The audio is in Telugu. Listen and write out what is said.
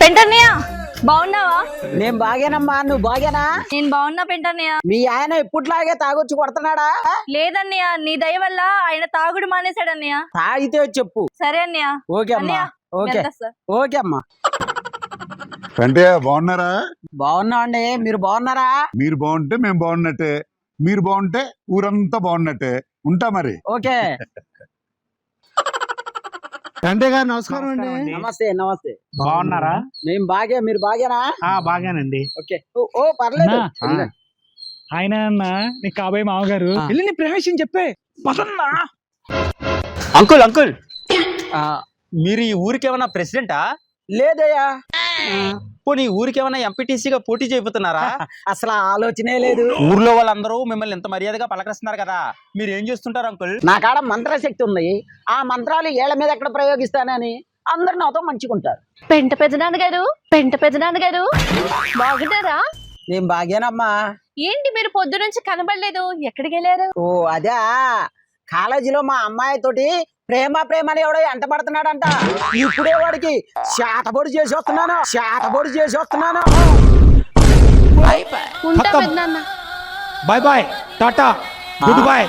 పెంటన్నయ్య బాగున్నావా? నేను బాగేనమ్మా, నువ్వు బాగేనా? నేను బాగున్నా పెంటన్నయ్య. మీ ఆయన ఎప్పుట్లాగే తాగొచ్చి కొడుతున్నాడా? లేదన్నయ్య, నీ దయ వల్ల ఆయన తాగుడు మానేశాడన్నయ్య. తాగితే చెప్పు. సరే అన్నయ్య. ఓకే అమ్మా. ఓకే ఓకే అమ్మా. అంటే బాగున్నారా? బాగున్నామండి, మీరు బాగున్నారా? మీరు బాగుంటే మేము బాగున్నట్టే, మీరు బాగుంటే ఊరంతా బాగున్నట్టే. ఉంటా మరి. ఓకే. అంటే గారు నమస్కారం అండి. నమస్తే నమస్తే. బాగున్నారా? మేము బాగే, మీరు బాగేనా? బాగానండి. ఓకే. ఓ పర్లేదు. ఆయన అన్న నీ కాబోయే మామగారు వెళ్ళి నీ ప్రవేశం చెప్పే పదన్నా. అంకుల్ అంకుల్ మీరు ఈ ఊరికి ఏమన్నా ప్రెసిడెంటా? లేదయ్యా. పోనీ ఊరికి ఏమన్నా ఎంపీటీసీగా పోటీ చేయబోతున్నారా? అసలు ఆలోచనే లేదు. ఊర్లో వాళ్ళందరూ మిమ్మల్ని ఎంత మర్యాదగా పలకరిస్తున్నారు కదా, మీరు ఏం చేస్తుంటారు అంకుల్? నా కాడ మంత్రశక్తి ఉంది. ఆ మంత్రాలు ఏళ్ల మీద ఎక్కడ ప్రయోగిస్తానని అందరు నాతో మంచుకుంటారు. పెంట పెద్దనాన్న గారు బాగున్నారా? నేను బాగేనమ్మా. ఏంటి మీరు పొద్దు నుంచి కనబడలేదు, ఎక్కడికి వెళ్ళారు? ఓ అదే, కాలేజీలో మా అమ్మాయి తోటి ప్రేమ అని ఎవడో ఎంట పడుతున్నాడంట. ఇప్పుడే వాడికి శాతబొడి చేసి వస్తున్నాను. ఉంటా పెద్దనాన్న. Bye bye, tata, good bye.